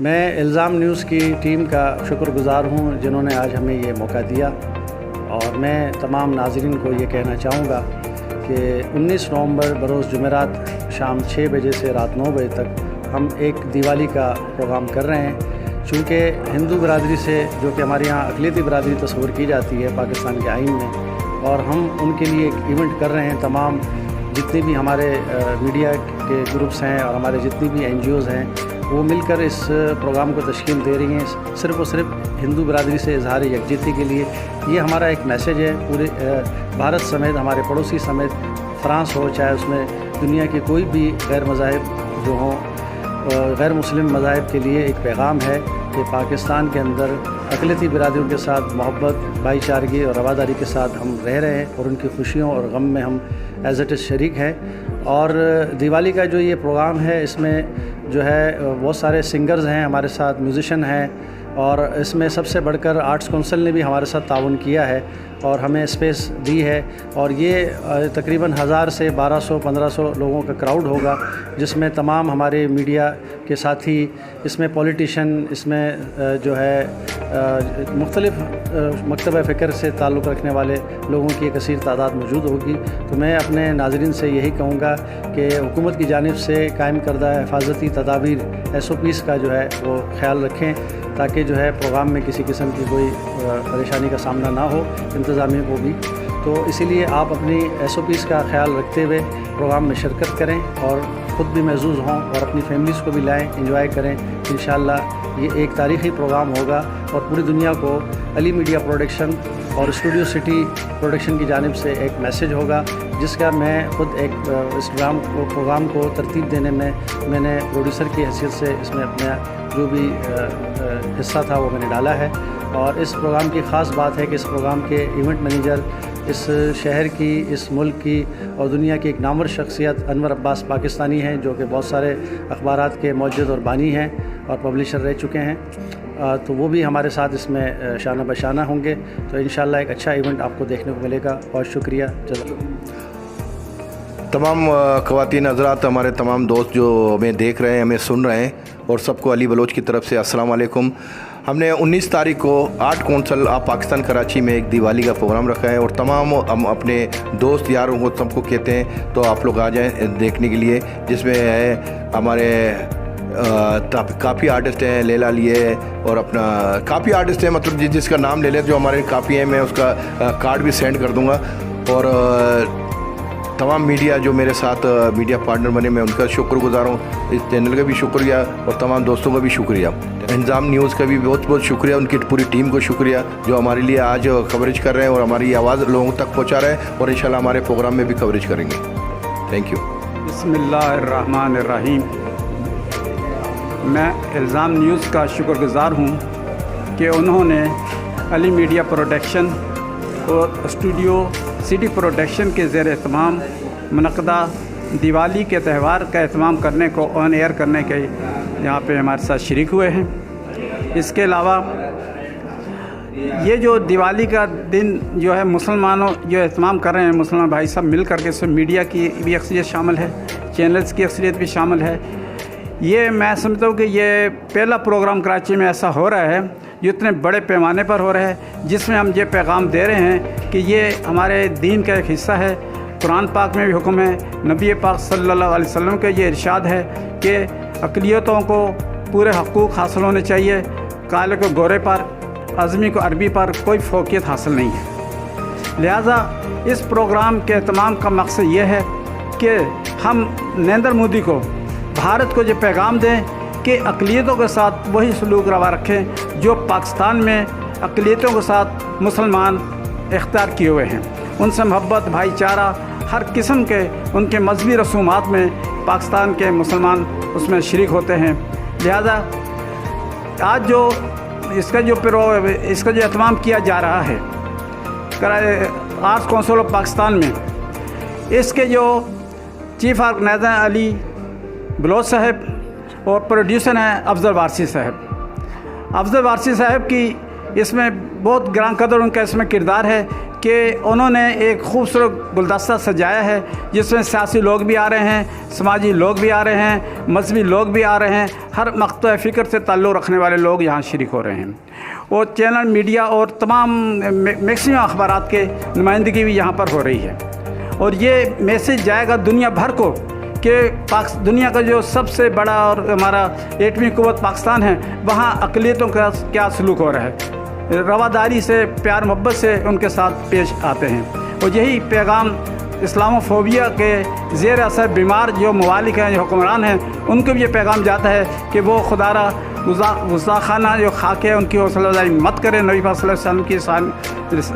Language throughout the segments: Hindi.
मैं इल्ज़ाम न्यूज़ की टीम का शुक्रगुज़ार हूँ जिन्होंने आज हमें ये मौका दिया, और मैं तमाम नाज़रीन को ये कहना चाहूँगा कि 19 नवंबर बरोज़ जुमेरात शाम 6 बजे से रात 9 बजे तक हम एक दिवाली का प्रोग्राम कर रहे हैं। चूँकि हिंदू बरादरी से, जो कि हमारे यहाँ अक़लियती बरादरी तस्वूर की जाती है पाकिस्तान के आइन में, और हम उनके लिए एक इवेंट कर रहे हैं। तमाम जितने भी हमारे मीडिया के ग्रुप्स हैं और हमारे जितनी भी NGOs हैं, वो मिलकर इस प्रोग्राम को तश्कील दे रही हैं, सिर्फ़ और सिर्फ हिंदू बरादरी से इज़हार यकजहती के लिए। ये हमारा एक मैसेज है पूरे भारत समेत, हमारे पड़ोसी समेत, फ्रांस हो चाहे उसमें दुनिया के कोई भी गैर मज़ाहिब जो हों, गैर मुस्लिम मज़ाहिब के लिए एक पैगाम है कि पाकिस्तान के अंदर अक़लियती बिरादरियों के साथ मोहब्बत, भाईचारगी और रवादारी के साथ हम रह रहे हैं, और उनकी खुशियों और गम में हम एज़ इट इज़ शरीक हैं। और दिवाली का जो ये प्रोग्राम है, इसमें जो है बहुत सारे सिंगर्स हैं हमारे साथ, म्यूज़िशन हैं, और इसमें सबसे बढ़कर आर्ट्स काउंसिल ने भी हमारे साथ ताउन किया है और हमें स्पेस दी है। और ये तकरीबन 1000 से 1200-1500 लोगों का क्राउड होगा, जिसमें तमाम हमारे मीडिया के साथी, इसमें पॉलिटिशियन, इसमें जो है मुख्तलिफ़ मकतब फ़िक्र से ताल्लुक़ रखने वाले लोगों की एक कसीर तादाद मौजूद होगी। तो मैं अपने नाज़रीन से यही कहूँगा कि हुकूमत की जानिब से कायम करदा हिफाजती तदाबीर SOPs का जो है वो ख्याल रखें, ताकि जो है प्रोग्राम में किसी किस्म की कोई परेशानी का सामना ना हो इंतज़ामिया को भी। तो इसीलिए आप अपनी SOPs का ख्याल रखते हुए प्रोग्राम में शिरकत करें और ख़ुद भी महजूज़ हों और अपनी फैमिलीज़ को भी लाएँ, इंजॉय करें। इंशाअल्लाह ये एक तारीख़ी प्रोग्राम होगा और पूरी दुनिया को अली मीडिया प्रोडक्शन और स्टूडियो सिटी प्रोडक्शन की जानिब से एक मैसेज होगा, जिसका मैं ख़ुद एक इस प्रोग्राम को तरतीब देने में मैंने प्रोड्यूसर की हैसियत से इसमें अपना जो भी हिस्सा था वो मैंने डाला है। और इस प्रोग्राम की ख़ास बात है कि इस प्रोग्राम के इवेंट मैनेजर इस शहर की, इस मुल्क की और दुनिया की एक नामवर शख्सियत अनवर अब्बास पाकिस्तानी हैं, जो कि बहुत सारे अखबारात के मौजूद और बानी हैं और पब्लिशर रह चुके हैं। तो वो भी हमारे साथ इसमें शाना बशाना होंगे। तो इंशाअल्लाह एक अच्छा इवेंट आपको देखने को मिलेगा। बहुत शुक्रिया। तमाम ख़वातीन हज़रात, हमारे तमाम दोस्त जो हमें देख रहे हैं, हमें सुन रहे हैं, और सबको अली बलोच की तरफ से अस्सलाम वालेकुम। हमने 19 तारीख को art council of Pakistan Karachi में एक दिवाली का प्रोग्राम रखा है, और तमाम हम अपने दोस्त यारों को सबको कहते हैं तो आप लोग आ जाएं देखने के लिए, जिसमें है हमारे काफ़ी आर्टिस्ट हैं, लेला लिए और अपना काफ़ी आर्टिस्ट हैं, मतलब जिसका नाम ले लें, जो हमारे काफ़ी हैं, मैं उसका कार्ड भी सेंड कर दूँगा। और तमाम मीडिया जो मेरे साथ मीडिया पार्टनर बने, मैं उनका शुक्रगुज़ार हूँ। इस चैनल का भी शुक्रिया और तमाम दोस्तों का भी शुक्रिया। इंज़ाम न्यूज़ का भी बहुत बहुत शुक्रिया, उनकी पूरी टीम को शुक्रिया जो हमारे लिए आज कवरेज कर रहे हैं और हमारी आवाज़ लोगों तक पहुँचा रहे हैं, और इंशाल्लाह हमारे प्रोग्राम में भी कवरेज करेंगे। Thank you. बिस्मिल्लाहिर्रहमानिर्रहीम। मैं इल्ज़ाम न्यूज़ का शुक्रगुज़ार हूँ कि उन्होंने अली मीडिया प्रोडक्शन और स्टूडियो सिटी प्रोडक्शन के ज़ेर एहतमाम मुनक़दा दिवाली के त्यौहार का एहतमाम करने को ऑन एयर करने के यहाँ पे हमारे साथ शरीक हुए हैं। इसके अलावा ये जो दिवाली का दिन जो है मुसलमानों जो एहतमाम कर रहे हैं, मुसलमान भाई सब मिल करके, इसमें मीडिया की भी अक्सरियत शामिल है, चैनल्स की अक्सरियत भी शामिल है। ये मैं समझता हूँ कि ये पहला प्रोग्राम कराची में ऐसा हो रहा है जो इतने बड़े पैमाने पर हो रहा है, जिसमें हम ये पैगाम दे रहे हैं कि ये हमारे दीन का एक हिस्सा है। कुरान पाक में भी हुक्म है, नबी पाक सल्लल्लाहु अलैहि वसल्लम का ये इरशाद है कि अक़लियतों को पूरे हक़ूक़ हासिल होने चाहिए, काले को गोरे पर, अज़मी को अरबी पर कोई फ़ौक़ियत हासिल नहीं है। लिहाजा इस प्रोग्राम के एहतमाम का मकसद ये है कि हम नरेंद्र मोदी को, भारत को ये पैगाम दें कि अक़लियतों के साथ वही सलूक रवा रखें जो पाकिस्तान में अक़लियतों के साथ मुसलमान इख्तियार किए हुए हैं। उनसे मोहब्बत, भाईचारा, हर किस्म के उनके मजहबी रसूमात में पाकिस्तान के मुसलमान उसमें शरीक होते हैं। लिहाजा आज जो इसका जो एहतमाम किया जा रहा है आर्ट्स काउंसिल ऑफ पाकिस्तान में, इसके जो चीफ ऑर्गेनाइज़र अली बलोच साहब और प्रोड्यूसर हैं अफजल वारसी साहब। अफजल वारसी साहब की इसमें बहुत ग्रां कदर उनका इसमें किरदार है कि उन्होंने एक खूबसूरत गुलदस्ता सजाया है जिसमें सियासी लोग भी आ रहे हैं, समाजी लोग भी आ रहे हैं, मजहबी लोग भी आ रहे हैं, हर मक़ता फ़िक्र से ताल्लुक़ रखने वाले लोग यहाँ शरीक हो रहे हैं। और चैनल मीडिया और तमाम मैक्सिमम अखबारात के नुमाइंदगी भी यहाँ पर हो रही है। और ये मैसेज जाएगा दुनिया भर को कि दुनिया का जो सबसे बड़ा और हमारा एटमी कुव्वत पाकिस्तान है, वहाँ अक़लियतों का क्या सलूक हो रहा है, रवादारी से, प्यार मोहब्बत से उनके साथ पेश आते हैं। और यही पैगाम इस्लामोफोबिया के ज़ेर असर बीमार जो ममालिक हैं, जो हुक्मरान हैं, उनको भी ये पैगाम जाता है कि वो खुदारा गुस्ताखाना जो खाक है उनकी हौसला अफजाई मत करें। नबी पाक सल्लल्लाहु अलैहि वसल्लम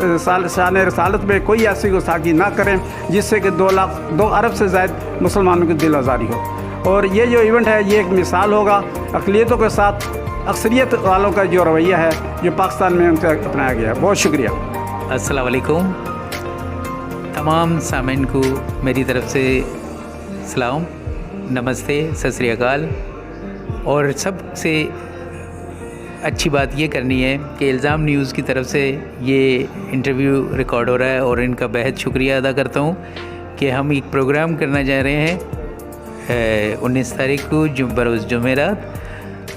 की शान रसालत में कोई ऐसी गुस्ताखी ना करें जिससे कि 2 अरब से ज़ायद मुसलमानों की दिल आज़ारी हो। और ये जो इवेंट है ये एक मिसाल होगा अक़लियतों के साथ अक्सरियत वालों का जो रवैया है जो पाकिस्तान में उनसे अपनाया गया है। बहुत शुक्रिया। अस्सलाम वालेकुम। तमाम सामीन को मेरी तरफ़ से सलाम, नमस्ते, सत श्री अकाल। और सबसे अच्छी बात ये करनी है कि इल्ज़ाम न्यूज़ की तरफ से ये इंटरव्यू रिकॉर्ड हो रहा है और इनका बेहद शुक्रिया अदा करता हूँ कि हम एक प्रोग्राम करना जा रहे हैं 19 तारीख को बरोज़ जुमेरात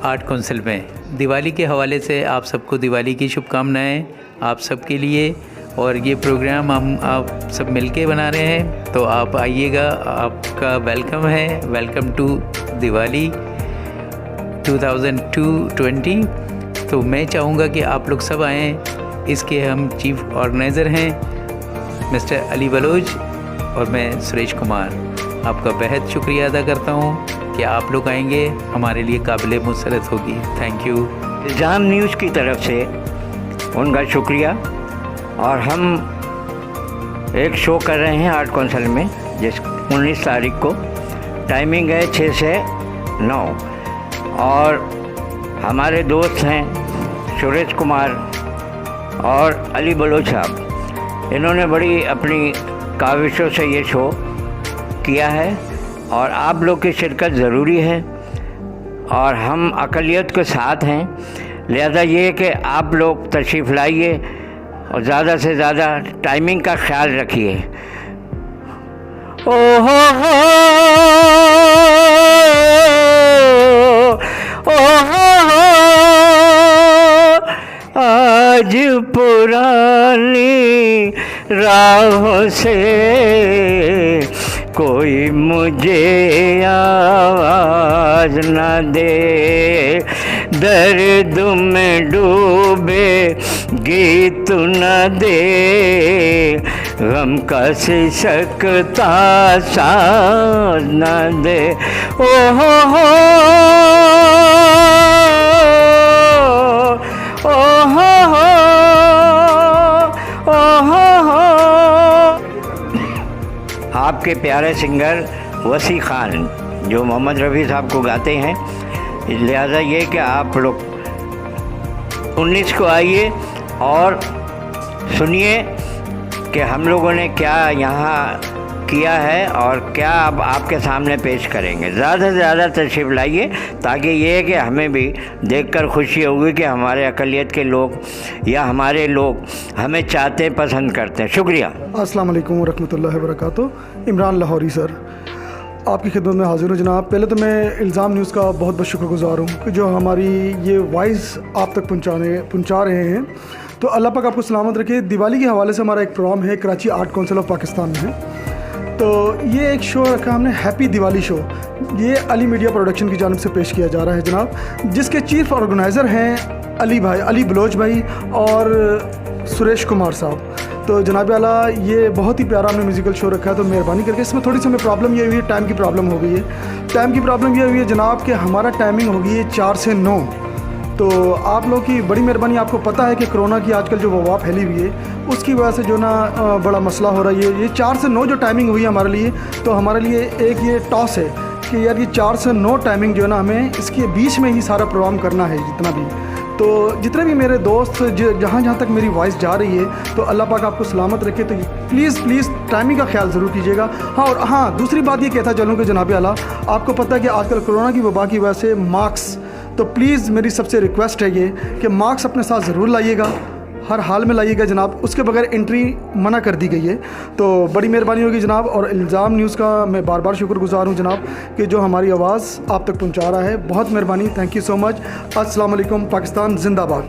आर्ट काउंसिल में। दिवाली के हवाले से आप सबको दिवाली की शुभकामनाएं आप सबके लिए। और ये प्रोग्राम हम आप सब मिलके बना रहे हैं, तो आप आइएगा, आपका वेलकम है। Welcome to Diwali 2020। तो मैं चाहूँगा कि आप लोग सब आएँ। इसके हम चीफ़ ऑर्गेनाइज़र हैं मिस्टर अली बलोच और मैं सुरेश कुमार। आपका बेहद शुक्रिया अदा करता हूँ कि आप लोग आएंगे, हमारे लिए काबिल मुसरत होगी। Thank you. इल्ज़ाम न्यूज़ की तरफ से उनका शुक्रिया। और हम एक शो कर रहे हैं आर्ट काउंसिल में जिस 19 तारीख को, टाइमिंग है 6 से 9। और हमारे दोस्त हैं सुरेश कुमार और अली बलोच साहब, इन्होंने बड़ी अपनी काविशों से ये शो किया है और आप लोग की शिरकत ज़रूरी है। और हम अक़लियत के साथ हैं, लिहाजा ये कि आप लोग तशरीफ़ लाइए और ज़्यादा से ज़्यादा टाइमिंग का ख्याल रखिए। ओ हो आज पुरानी राहों से कोई मुझे आवाज़ न दे, दर्द में डूबे गीत न दे, गम का सिसकता साज न दे। ओ हो आपके प्यारे सिंगर वसी खान जो मोहम्मद रफ़ी साहब को गाते हैं, लिहाजा ये कि आप लोग 19 को आइए और सुनिए कि हम लोगों ने क्या यहाँ किया है और क्या अब आपके सामने पेश करेंगे। ज़्यादा से ज़्यादा तशरीफ़ लाइए ताकि ये है कि हमें भी देखकर खुशी होगी कि हमारे अक़लियत के लोग या हमारे लोग हमें चाहते हैं, पसंद करते हैं। शुक्रिया। अस्सलाम वालेकुम रहमतुल्लाहि व बरकातुहू। इमरान लाहौरी सर आपकी खिदमत में हाज़िर हूँ जनाब। पहले तो मैं इल्ज़ाम न्यूज़ का बहुत बहुत शुक्रगुज़ार हूँ कि जो हमारी ये वॉइस आप तक पहुँचा रहे हैं। तो अल्लाह पाक आपको सलामत रखे। दिवाली के हवाले से हमारा एक प्रोग्राम है Karachi art council of Pakistan में। तो ये एक शो रखा हमने, हैप्पी दिवाली शो। ये अली मीडिया प्रोडक्शन की जानिब से पेश किया जा रहा है जनाब, जिसके चीफ ऑर्गेनाइज़र हैं अली भाई, अली बलोच भाई और सुरेश कुमार साहब। तो जनाब आला ये बहुत ही प्यारा हमने म्यूज़िकल शो रखा है। तो मेहरबानी करके इसमें थोड़ी सी हमें प्रॉब्लम ये हुई है, टाइम की प्रॉब्लम हो गई है। टाइम की प्रॉब्लम ये हुई है जनाब कि हमारा टाइमिंग हो गई है 4 से 9। तो आप लोग की बड़ी मेहरबानी। आपको पता है कि कोरोना की आजकल जो वबा फैली हुई है उसकी वजह से जो ना बड़ा मसला हो रहा है। ये 4 से 9 जो टाइमिंग हुई है हमारे लिए, तो हमारे लिए एक ये टॉस है कि यार ये 4 से 9 टाइमिंग जो है ना, हमें इसके बीच में ही सारा प्रोग्राम करना है जितना भी। तो जितने भी मेरे दोस्त जहाँ जहाँ तक मेरी वॉइस जा रही है, तो अल्लाह पाक आपको सलामत रखे। तो प्लीज़ टाइमिंग का ख्याल ज़रूर कीजिएगा। हाँ, और हाँ, दूसरी बात ये कहता चलूँ कि जनाब आला आपको पता है कि आजकल कोरोना की वबा की वजह से मास्क, तो प्लीज़ मेरी सबसे रिक्वेस्ट है ये कि मास्क अपने साथ ज़रूर लाइएगा, हर हाल में लाइएगा जनाब, उसके बगैर एंट्री मना कर दी गई है। तो बड़ी मेहरबानी होगी जनाब। और इल्ज़ाम न्यूज़ का मैं बार बार शुक्रगुजार हूँ जनाब कि जो हमारी आवाज़ आप तक पहुँचा रहा है। बहुत मेहरबानी, थैंक यू सो मच। अस्सलाम वालेकुम, पाकिस्तान जिंदाबाद।